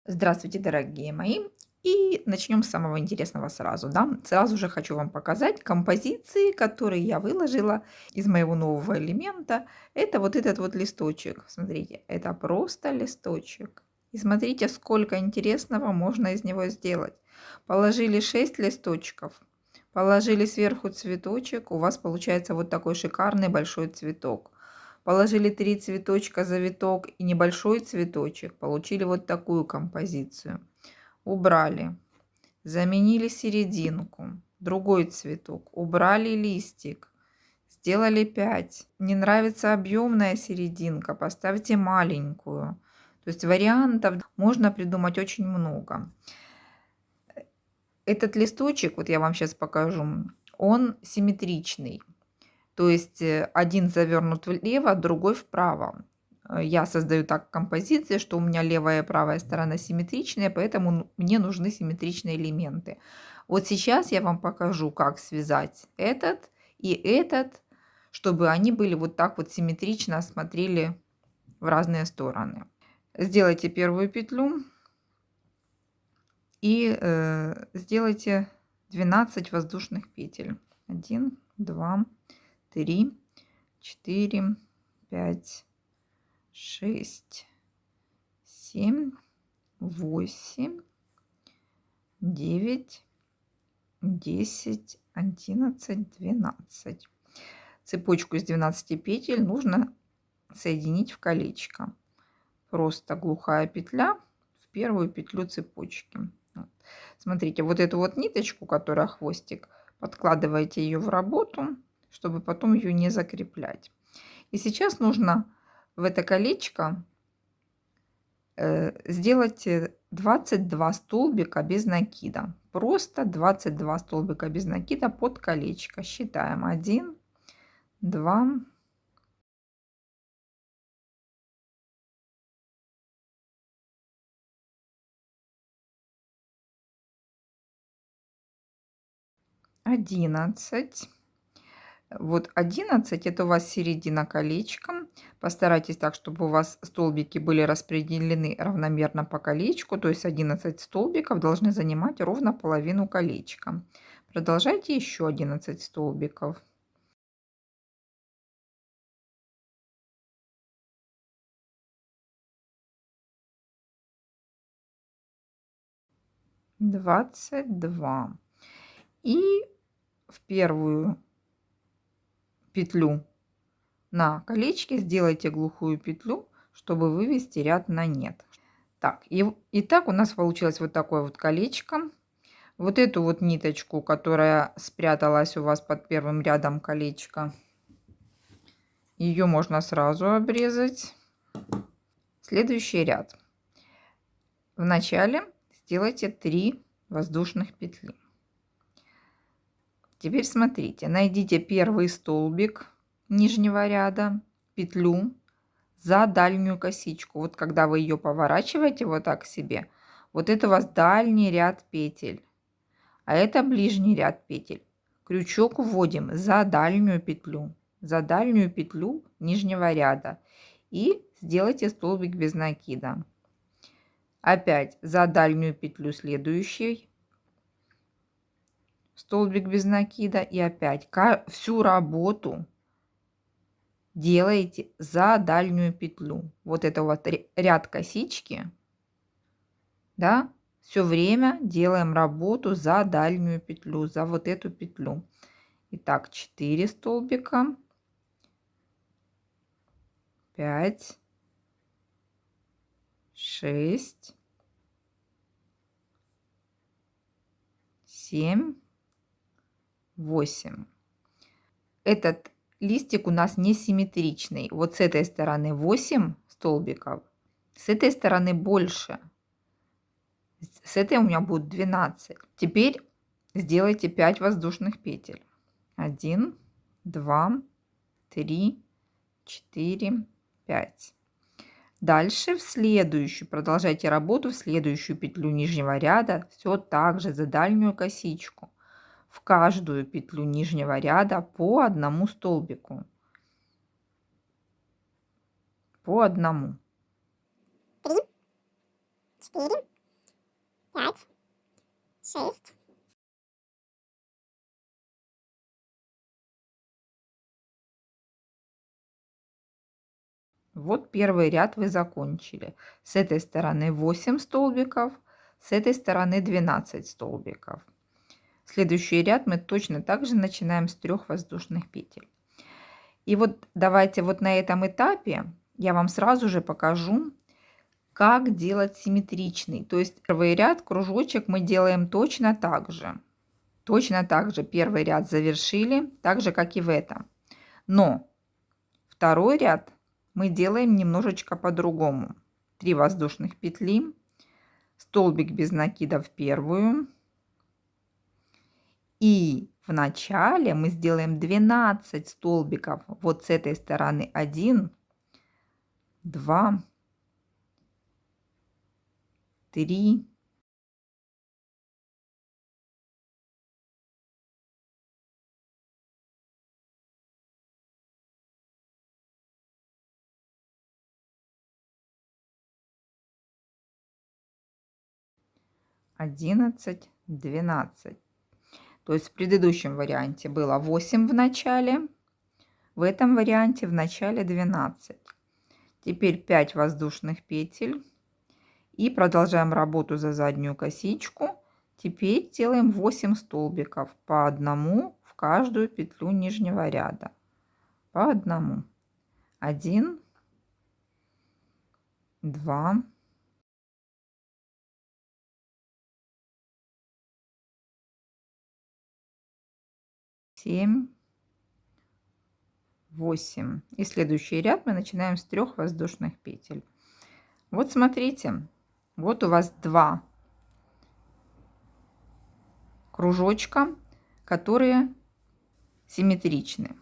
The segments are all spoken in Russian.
Здравствуйте, дорогие мои! И начнем с самого интересного сразу, да. Сразу же хочу вам показать композиции, которые я выложила из моего нового элемента. Это вот этот вот листочек. Смотрите, это просто листочек. И смотрите, сколько интересного можно из него сделать. Положили 6 листочков, положили сверху цветочек, у вас получается вот такой шикарный большой цветок. Положили 3 цветочка, завиток и небольшой цветочек. Получили вот такую композицию. Убрали. Заменили серединку. Другой цветок. Убрали листик. Сделали 5. Не нравится объемная серединка, поставьте маленькую. То есть вариантов можно придумать очень много. Этот листочек, вот я вам сейчас покажу, он симметричный. То есть один завернут влево, другой вправо. Я создаю так композиции, что у меня левая и правая сторона симметричные, поэтому мне нужны симметричные элементы. Вот сейчас я вам покажу, как связать этот и этот, чтобы они были вот так вот симметрично смотрели в разные стороны. Сделайте первую петлю и сделайте 12 воздушных петель. 1, 2, 3, 4, 5, 6, 7, 8, 9, 10, 11, 12. Цепочку из 12 петель нужно соединить в колечко. Просто глухая петля в первую петлю цепочки. Вот. Смотрите, вот эту вот ниточку, которая хвостик, подкладываете ее в работу, чтобы потом ее не закреплять. И сейчас нужно в это колечко сделать 22 столбика без накида. Просто 22 столбика без накида под колечко. Считаем 1, 2, 11. Вот 11 это у вас середина колечка. Постарайтесь так, чтобы у вас столбики были распределены равномерно по колечку. То есть 11 столбиков должны занимать ровно половину колечка. Продолжайте еще 11 столбиков. 22. И в первую петлю на колечке сделайте глухую петлю, чтобы вывести ряд на нет. Так, и так у нас получилось вот такое вот колечко. Вот эту вот ниточку, которая спряталась у вас под первым рядом колечка, ее можно сразу обрезать. Следующий ряд. Вначале сделайте 3 воздушных петли. Теперь смотрите, найдите первый столбик нижнего ряда, петлю за дальнюю косичку. Вот когда вы ее поворачиваете вот так к себе, вот это у вас дальний ряд петель, а это ближний ряд петель. Крючок вводим за дальнюю петлю нижнего ряда и сделайте столбик без накида. Опять за дальнюю петлю следующий столбик без накида и опять всю работу делаете за дальнюю петлю. Вот это вот ряд косички, да, все время делаем работу за дальнюю петлю, за вот эту петлю. Итак, 4 столбика, 5, 6, 7, 8. Этот листик у нас не симметричный. Вот с этой стороны 8 столбиков, с этой стороны больше. С этой у меня будет 12. Теперь сделайте 5 воздушных петель. 1, 2, 3, 4, 5. Дальше в следующую, продолжайте работу в следующую петлю нижнего ряда, все так же за дальнюю косичку. В каждую петлю нижнего ряда по одному столбику. По одному. 3, 4, 5, 6. Вот первый ряд вы закончили. С этой стороны 8 столбиков, с этой стороны 12 столбиков. Следующий ряд мы точно так же начинаем с 3 воздушных петель. И вот давайте вот на этом этапе я вам сразу же покажу, как делать симметричный. То есть первый ряд, кружочек мы делаем точно так же. Точно так же первый ряд завершили, так же как и в этом. Но второй ряд мы делаем немножечко по-другому. 3 воздушных петли, столбик без накида в первую. И в начале мы сделаем 12 столбиков. Вот с этой стороны 1, 2, 3, 11, 12. То есть в предыдущем варианте было 8 в начале, в этом варианте в начале 12. Теперь 5 воздушных петель и продолжаем работу за заднюю косичку. Теперь делаем 8 столбиков по одному в каждую петлю нижнего ряда. По одному. 1, 2, 7, 8. И следующий ряд мы начинаем с 3 воздушных петель. Вот смотрите, вот у вас 2 кружочка, которые симметричны.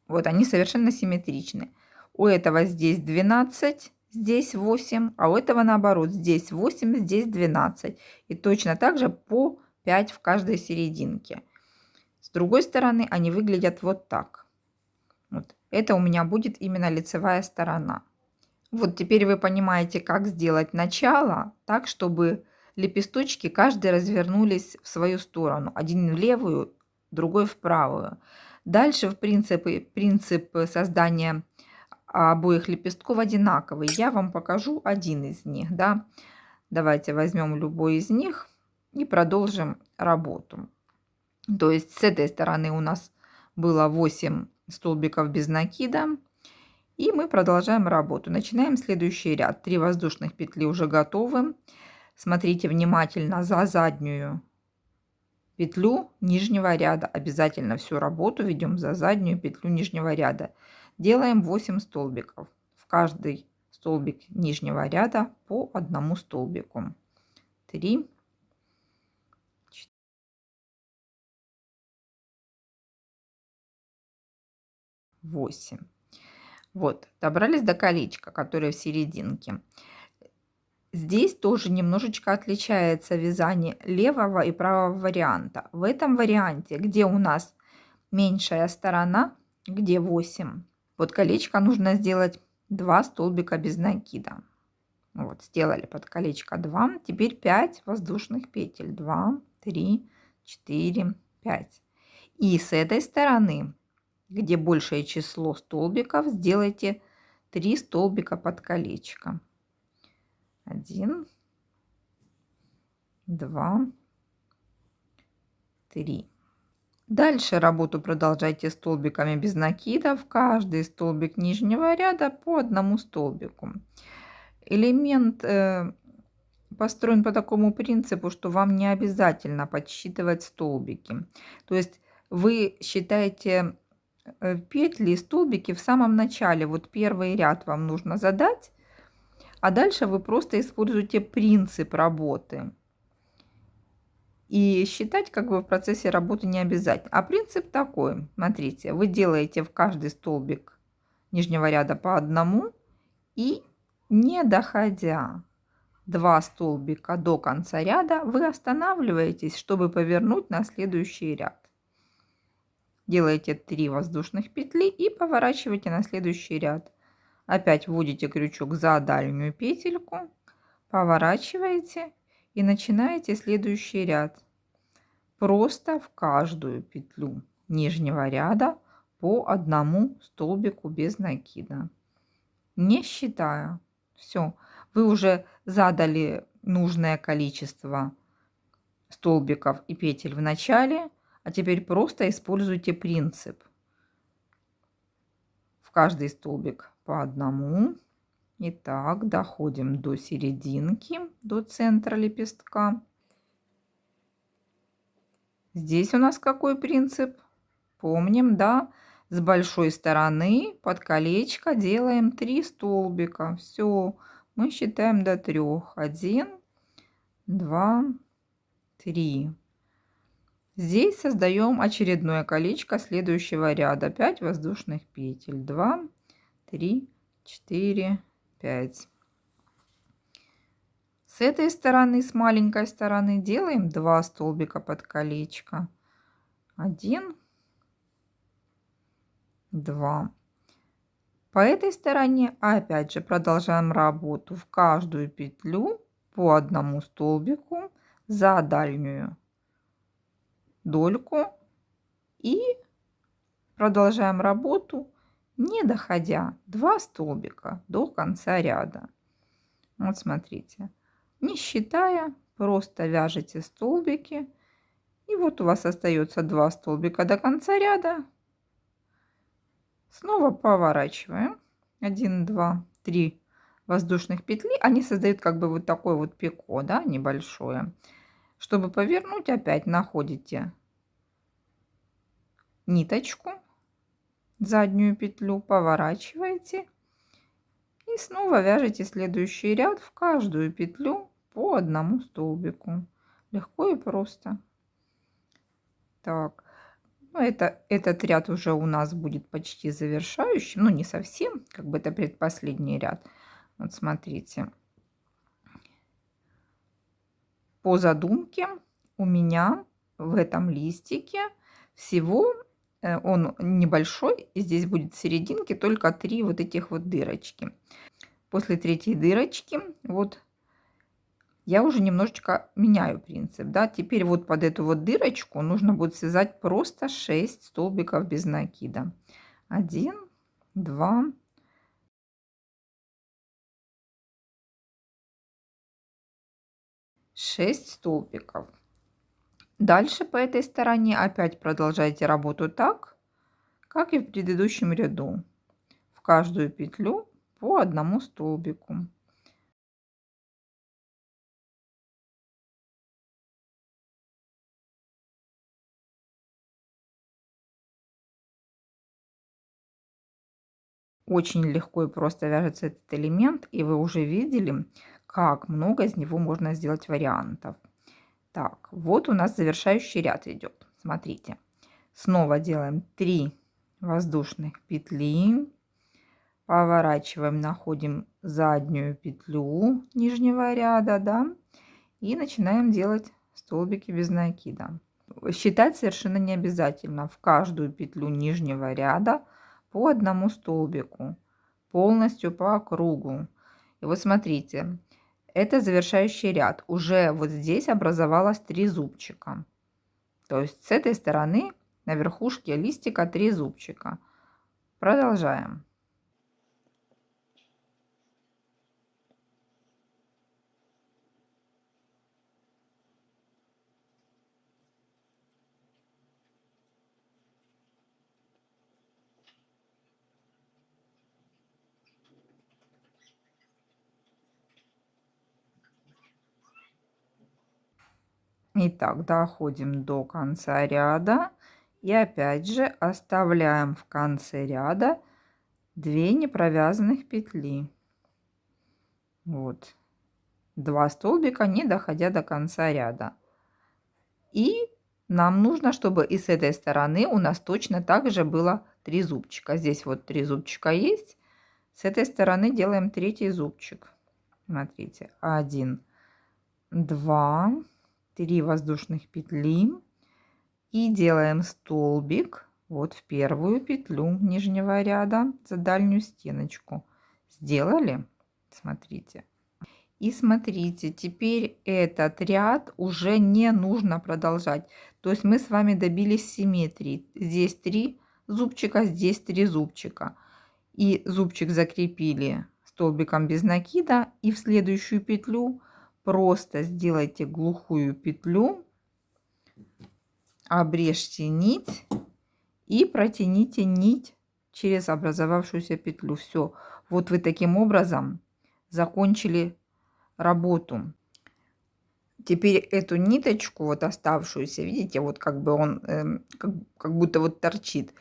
Вот они совершенно симметричны. У этого здесь 12, здесь 8, а у этого наоборот, здесь 8, здесь 12. И точно так же по 5 в каждой серединке. С другой стороны они выглядят вот так. Вот. Это у меня будет именно лицевая сторона. Вот теперь вы понимаете, как сделать начало так, чтобы лепесточки каждый развернулись в свою сторону. Один в левую, другой в правую. Дальше принцип создания обоих лепестков одинаковый. Я вам покажу один из них. Да? Давайте возьмем любой из них и продолжим работу. То есть с этой стороны у нас было 8 столбиков без накида. И мы продолжаем работу. Начинаем следующий ряд. 3 воздушных петли уже готовы. Смотрите внимательно за заднюю петлю нижнего ряда. Обязательно всю работу ведем за заднюю петлю нижнего ряда. Делаем 8 столбиков. В каждый столбик нижнего ряда по одному столбику. 3, 8. Вот, добрались до колечка, которое в серединке. Здесь тоже немножечко отличается вязание левого и правого варианта. В этом варианте, где у нас меньшая сторона, где 8, под колечко нужно сделать 2 столбика без накида. Вот, сделали под колечко 2. Теперь 5 воздушных петель. 2, 3, 4, 5. И с этой стороны, где большее число столбиков, сделайте 3 столбика под колечко. 1, 2, 3. Дальше работу продолжайте столбиками без накидов. Каждый столбик нижнего ряда по одному столбику. Элемент построен по такому принципу, что вам не обязательно подсчитывать столбики. То есть вы считаете петли и столбики в самом начале. Вот первый ряд вам нужно задать, а дальше вы просто используете принцип работы. И считать как бы в процессе работы не обязательно. А принцип такой. Смотрите, вы делаете в каждый столбик нижнего ряда по одному. И не доходя 2 столбика до конца ряда, вы останавливаетесь, чтобы повернуть на следующий ряд. Делаете 3 воздушных петли и поворачиваете на следующий ряд. Опять вводите крючок за дальнюю петельку, поворачиваете и начинаете следующий ряд. Просто в каждую петлю нижнего ряда по одному столбику без накида, не считая. Все, вы уже задали нужное количество столбиков и петель в начале, а теперь просто используйте принцип. В каждый столбик по одному. Итак, доходим до серединки, до центра лепестка. Здесь у нас какой принцип? Помним, да? С большой стороны под колечко делаем 3 столбика. Все, мы считаем до 3. 1, 2, 3. Здесь создаем очередное колечко следующего ряда. 5 воздушных петель. 2, 3, 4, 5. С этой стороны, с маленькой стороны, делаем 2 столбика под колечко. 1, 2. По этой стороне опять же продолжаем работу. В каждую петлю по одному столбику за дальнюю дольку и продолжаем работу, не доходя 2 столбика до конца ряда. Вот смотрите, не считая, просто вяжете столбики, и вот у вас остается 2 столбика до конца ряда. Снова поворачиваем. 1, 2, 3 воздушных петли. Они создают как бы вот такое вот пико, да, небольшое. Чтобы повернуть, опять находите ниточку, заднюю петлю, поворачиваете и снова вяжете следующий ряд в каждую петлю по одному столбику. Легко и просто. Так. Ну, этот ряд уже у нас будет почти завершающим. Ну, не совсем, как бы это предпоследний ряд. Вот смотрите. По задумке у меня в этом листике всего, он небольшой, и здесь будет в серединке только 3 вот этих вот дырочки. После 3-й дырочки вот я уже немножечко меняю принцип, да. Теперь вот под эту вот дырочку нужно будет связать просто 6 столбиков без накида. 1, 2, 6 столбиков. Дальше по этой стороне опять продолжайте работу так, как и в предыдущем ряду. В каждую петлю по одному столбику. Очень легко и просто вяжется этот элемент, и вы уже видели, как много из него можно сделать вариантов. Так, вот у нас завершающий ряд идет. Смотрите, снова делаем 3 воздушных петли, поворачиваем, находим заднюю петлю нижнего ряда, да, и начинаем делать столбики без накида. Считать совершенно не обязательно. В каждую петлю нижнего ряда по одному столбику, полностью по кругу. И вот смотрите, это завершающий ряд. Уже вот здесь образовалось 3 зубчика. То есть с этой стороны на верхушке листика 3 зубчика. Продолжаем. Итак, доходим до конца ряда и опять же оставляем в конце ряда 2 непровязанных петли. Вот 2 столбика, не доходя до конца ряда. И нам нужно, чтобы и с этой стороны у нас точно так же было 3 зубчика. Здесь вот 3 зубчика есть. С этой стороны делаем 3-й зубчик. Смотрите, 1, 2, 3 воздушных петли и делаем столбик вот в первую петлю нижнего ряда за дальнюю стеночку. Сделали? Смотрите. И смотрите, теперь этот ряд уже не нужно продолжать. То есть мы с вами добились симметрии. Здесь 3 зубчика, здесь 3 зубчика. И зубчик закрепили столбиком без накида. И в следующую петлю просто сделайте глухую петлю, обрежьте нить и протяните нить через образовавшуюся петлю. Все. Вот вы таким образом закончили работу. Теперь эту ниточку, вот оставшуюся, видите, вот как бы он, как будто вот торчит.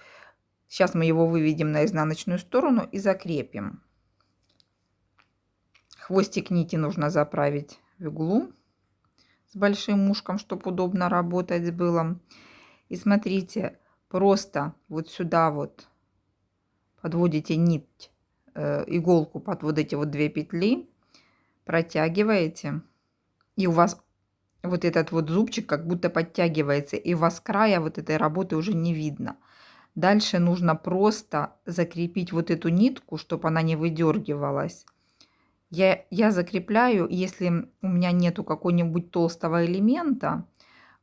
Сейчас мы его выведем на изнаночную сторону и закрепим. Хвостик нити нужно заправить в иглу с большим ушком, чтобы удобно работать было. И смотрите, просто вот сюда вот подводите нить, иголку под вот эти вот 2 петли, протягиваете, и у вас вот этот вот зубчик как будто подтягивается, и у вас края вот этой работы уже не видно. Дальше нужно просто закрепить вот эту нитку, чтобы она не выдергивалась. Я закрепляю, если у меня нету какого-нибудь толстого элемента,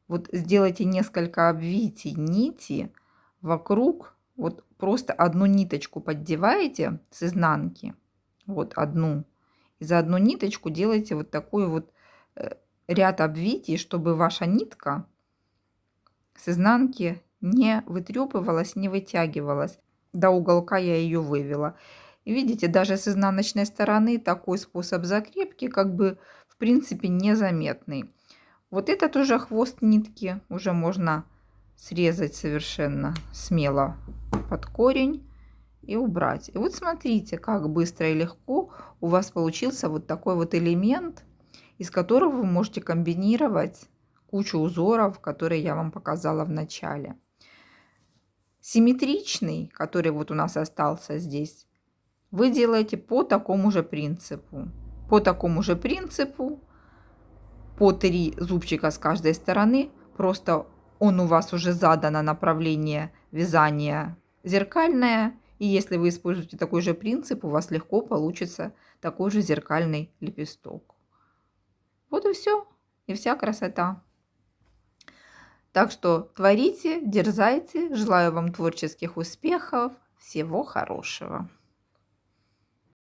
вот сделайте несколько обвитий нити вокруг, вот просто одну ниточку поддеваете с изнанки, вот одну, и за одну ниточку делайте вот такой вот ряд обвитий, чтобы ваша нитка с изнанки не вытрепывалась, не вытягивалась. До уголка я ее вывела. И видите, даже с изнаночной стороны такой способ закрепки как бы в принципе незаметный. Вот этот уже хвост нитки уже можно срезать совершенно смело под корень и убрать. И вот смотрите, как быстро и легко у вас получился вот такой вот элемент, из которого вы можете комбинировать кучу узоров, которые я вам показала в начале. Симметричный, который вот у нас остался здесь, вы делаете по такому же принципу. По такому же принципу, по 3 зубчика с каждой стороны, просто он у вас уже задано направление вязания зеркальное. И если вы используете такой же принцип, у вас легко получится такой же зеркальный лепесток. Вот и все. И вся красота. Так что творите, дерзайте. Желаю вам творческих успехов. Всего хорошего.